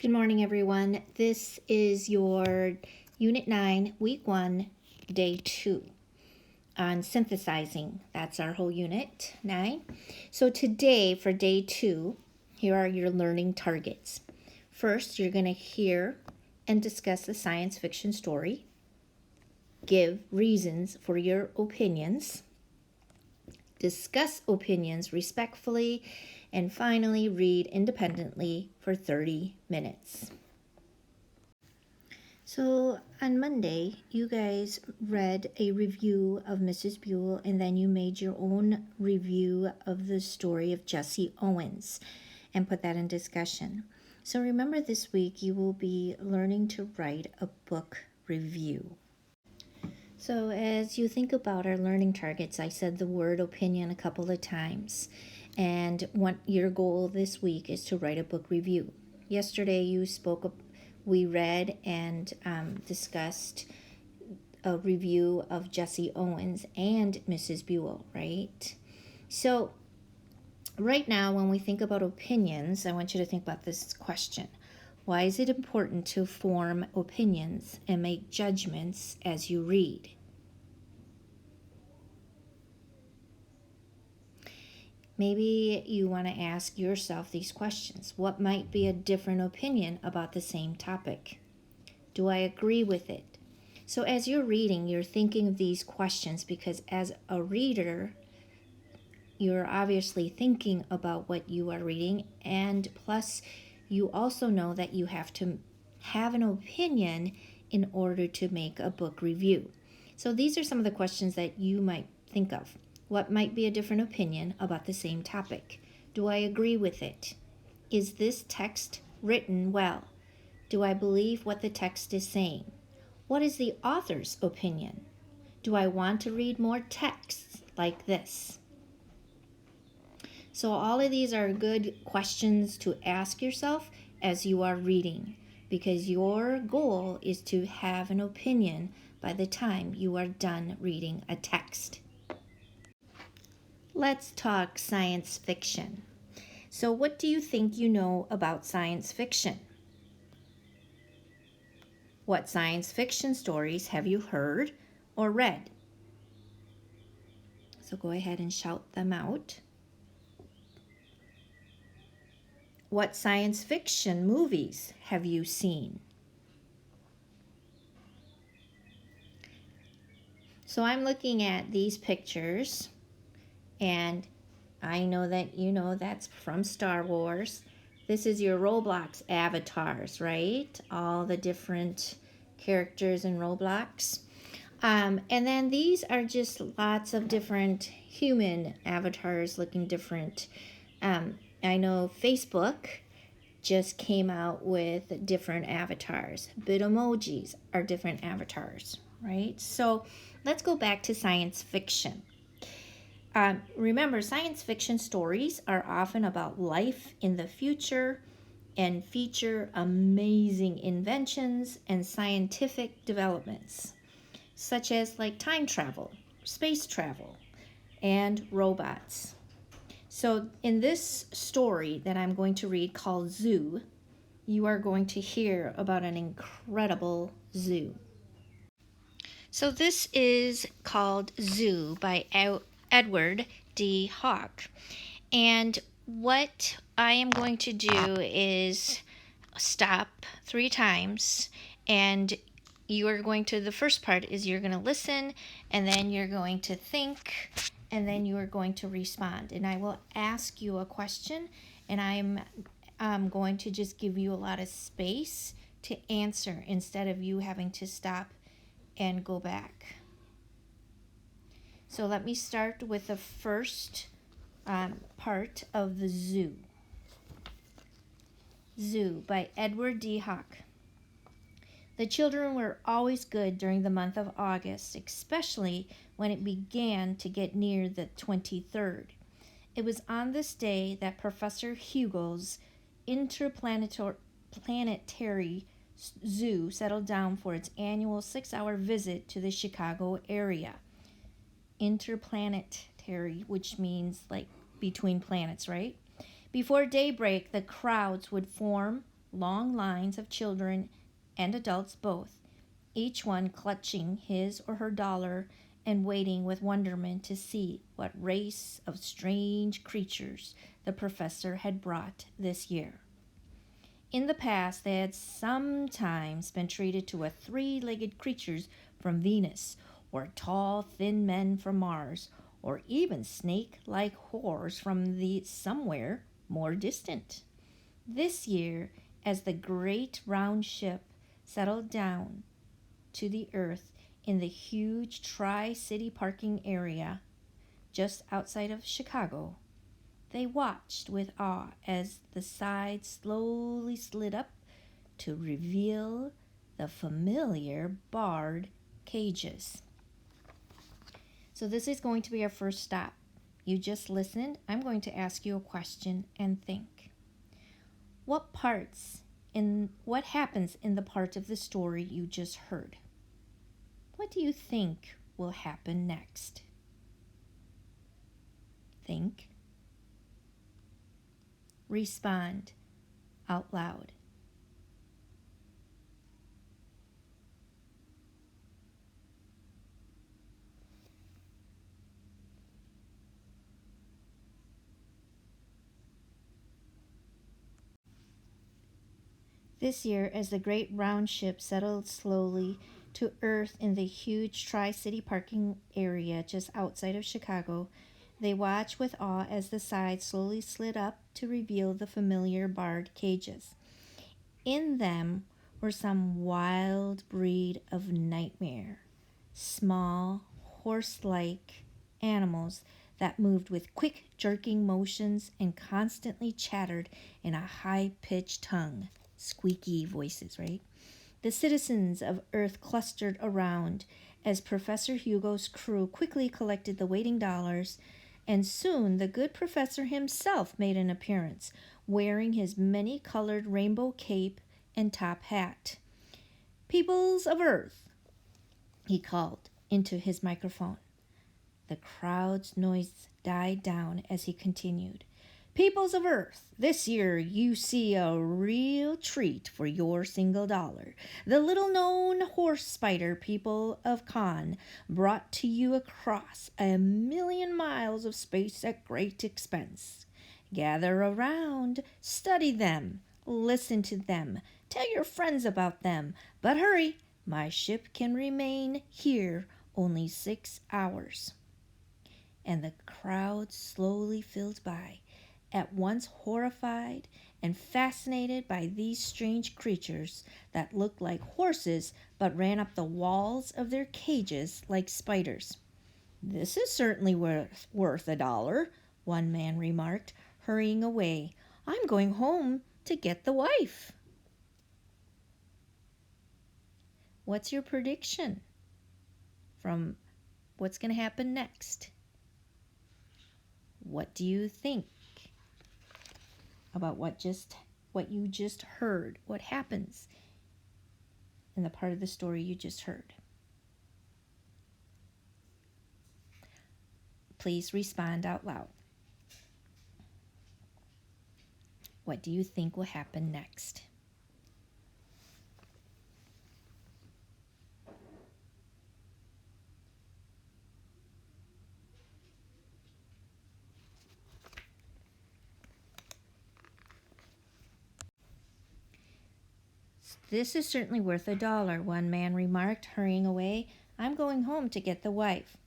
Good morning, everyone. This is your Unit 9, Week 1, Day 2 on synthesizing. That's our whole Unit 9. So today, for Day 2, here are your learning targets. First, you're going to hear and discuss a science fiction story. Give reasons for your opinions. Discuss opinions respectfully, and finally read independently for 30 minutes. So on Monday, you guys read a review of Mrs. Buell, and then you made your own review of the story of Jesse Owens and put that in discussion. So remember, this week you will be learning to write a book review. So as you think about our learning targets, I said the word opinion a couple of times. And what your goal this week is to write a book review. Yesterday we read and discussed a review of Jesse Owens and Mrs. Buell, right? So right now, when we think about opinions, I want you to think about this question. Why is it important to form opinions and make judgments as you read? Maybe you want to ask yourself these questions. What might be a different opinion about the same topic? Do I agree with it? So as you're reading, you're thinking of these questions because as a reader, you're obviously thinking about what you are reading, and plus you also know that you have to have an opinion in order to make a book review. So these are some of the questions that you might think of. What might be a different opinion about the same topic? Do I agree with it? Is this text written well? Do I believe what the text is saying? What is the author's opinion? Do I want to read more texts like this? So all of these are good questions to ask yourself as you are reading, because your goal is to have an opinion by the time you are done reading a text. Let's talk science fiction. So what do you think you know about science fiction? What science fiction stories have you heard or read? So go ahead and shout them out. What science fiction movies have you seen? So I'm looking at these pictures, and I know that you know that's from Star Wars. This is your Roblox avatars, right? All the different characters in Roblox. And then these are just lots of different human avatars looking different. I know Facebook just came out with different avatars. Bitmojis are different avatars, right? So let's go back to science fiction. Remember, science fiction stories are often about life in the future and feature amazing inventions and scientific developments, such as like time travel, space travel, and robots. So in this story that I'm going to read called Zoo, you are going to hear about an incredible zoo. So this is called Zoo by Edward D. Hawke. And what I am going to do is stop 3 times, and the first part is you're going to listen, and then you're going to think, and then you are going to respond. And I will ask you a question, and I'm going to just give you a lot of space to answer instead of you having to stop and go back. So let me start with the first part of the Zoo. Zoo by Edward D. Hawke. The children were always good during the month of August, especially when it began to get near the 23rd. It was on this day that Professor Hugo's interplanetary zoo settled down for its annual 6-hour visit to the Chicago area. Interplanetary, which means like between planets, right? Before daybreak, the crowds would form long lines of children and adults both, each one clutching his or her dollar and waiting with wonderment to see what race of strange creatures the professor had brought this year. In the past, they had sometimes been treated to a three-legged creatures from Venus, or tall, thin men from Mars, or even snake-like horrors from the somewhere more distant. This year, as the great round ship settled down to the earth in the huge Tri-City parking area just outside of Chicago, they watched with awe as the side slowly slid up to reveal the familiar barred cages. So this is going to be our first stop. You just listened. I'm going to ask you a question and think. What happens in the part of the story you just heard? What do you think will happen next? Think. Respond out loud. This year, as the great round ship settled slowly to earth in the huge Tri-City parking area just outside of Chicago, they watched with awe as the sides slowly slid up to reveal the familiar barred cages. In them were some wild breed of nightmare, small, horse-like animals that moved with quick, jerking motions and constantly chattered in a high-pitched tongue. Squeaky voices, right? The citizens of Earth clustered around as Professor Hugo's crew quickly collected the waiting dollars, and soon the good professor himself made an appearance, wearing his many-colored rainbow cape and top hat. "Peoples of Earth," he called into his microphone. The crowd's noise died down as he continued. "Peoples of Earth, this year you see a real treat for your single dollar. The little-known horse spider people of Khan brought to you across 1,000,000 miles of space at great expense. Gather around, study them, listen to them, tell your friends about them. But hurry, my ship can remain here only 6 hours." And the crowd slowly filled by, at once horrified and fascinated by these strange creatures that looked like horses but ran up the walls of their cages like spiders. "This is certainly worth $1," one man remarked, hurrying away. "I'm going home to get the wife." What's your prediction from what's going to happen next? What do you think about what you just heard? What happens in the part of the story you just heard? Please respond out loud. What do you think will happen next? "This is certainly worth $1," one man remarked, hurrying away. "I'm going home to get the wife."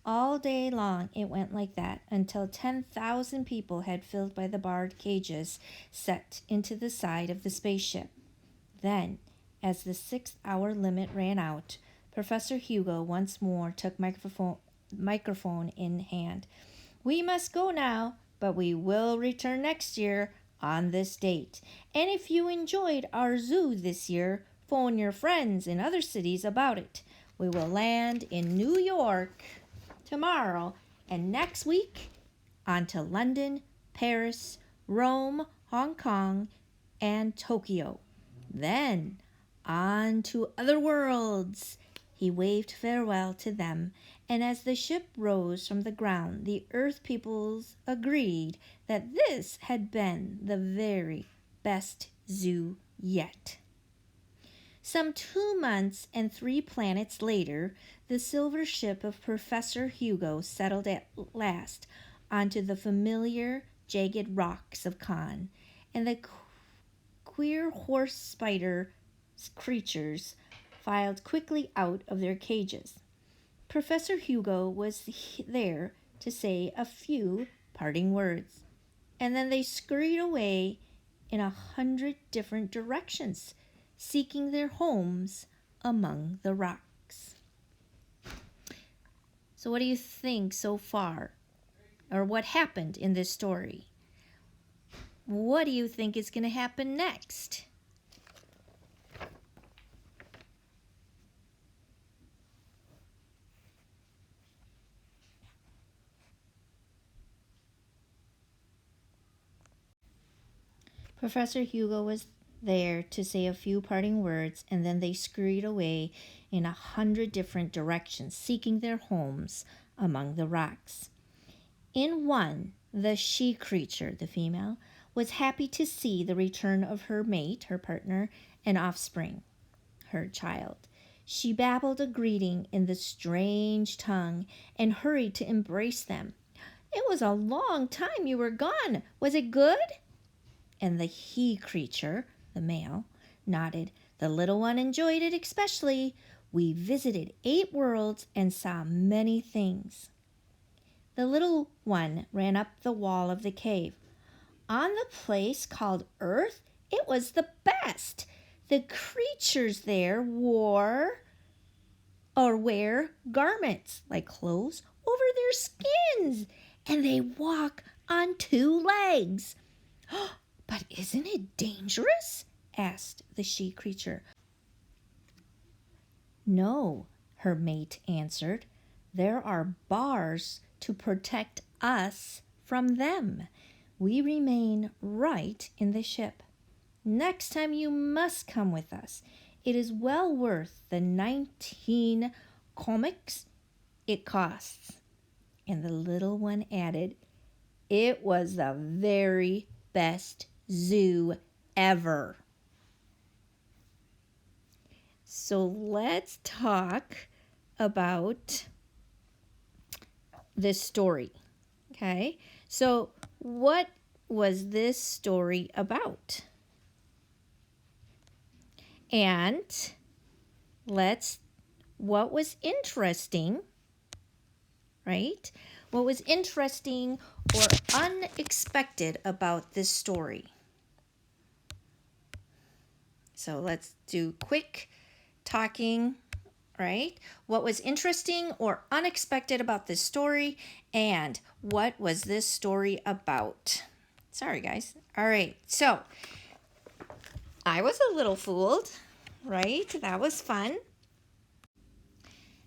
All day long it went like that, until 10,000 people had filled by the barred cages set into the side of the spaceship. Then, as the 6-hour limit ran out, Professor Hugo once more took microphone in hand. "We must go now, but we will return next year on this date. And if you enjoyed our zoo this year, phone your friends in other cities about it. We will land in New York tomorrow, and next week on to London, Paris, Rome, Hong Kong, and Tokyo. Then on to other worlds." He waved farewell to them, and as the ship rose from the ground, the Earth peoples agreed that this had been the very best zoo yet. Some 2 months and 3 planets later, the silver ship of Professor Hugo settled at last onto the familiar jagged rocks of Khan, and the queer horse spider creatures filed quickly out of their cages. Professor Hugo was there to say a few parting words, and then they scurried away in 100 different directions, seeking their homes among the rocks. So what do you think so far? Or what happened in this story? What do you think is going to happen next? Professor Hugo was there to say a few parting words, and then they scurried away in 100 different directions, seeking their homes among the rocks. In one, the she creature, the female, was happy to see the return of her mate, her partner, and offspring, her child. She babbled a greeting in the strange tongue and hurried to embrace them. "It was a long time you were gone. Was it good?" And the he creature, the male, nodded. "The little one enjoyed it especially. We visited 8 worlds and saw many things." The little one ran up the wall of the cave. "On the place called Earth, it was the best. The creatures there wear garments like clothes over their skins, and they walk on 2 legs." "But isn't it dangerous?" asked the she creature. "No," her mate answered. "There are bars to protect us from them. We remain right in the ship. Next time you must come with us. It is well worth the 19 comics it costs." And the little one added, "It was the very best zoo ever." So let's talk about this story. Okay, so what was this story about? And what was interesting, right? What was interesting or unexpected about this story? So let's do quick talking, right? What was interesting or unexpected about this story, and what was this story about? Sorry, guys. All right, so I was a little fooled, right? That was fun.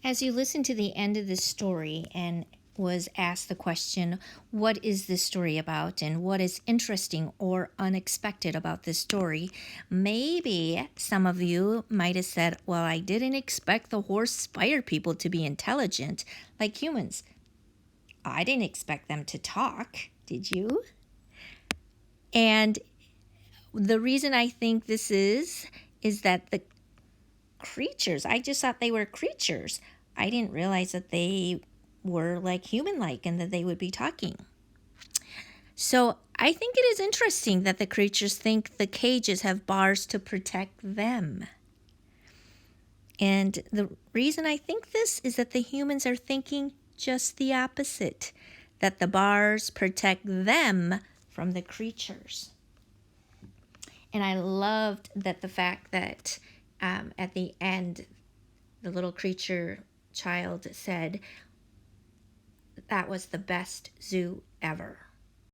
As you listen to the end of this story and was asked the question, what is this story about and what is interesting or unexpected about this story? Maybe some of you might have said, well, I didn't expect the horse spider people to be intelligent like humans. I didn't expect them to talk, did you? And the reason I think this is that the creatures, I just thought they were creatures. I didn't realize that they were like human-like and that they would be talking. So I think it is interesting that the creatures think the cages have bars to protect them. And the reason I think this is that the humans are thinking just the opposite, that the bars protect them from the creatures. And I loved that the fact that at the end, the little creature child said that was the best zoo ever.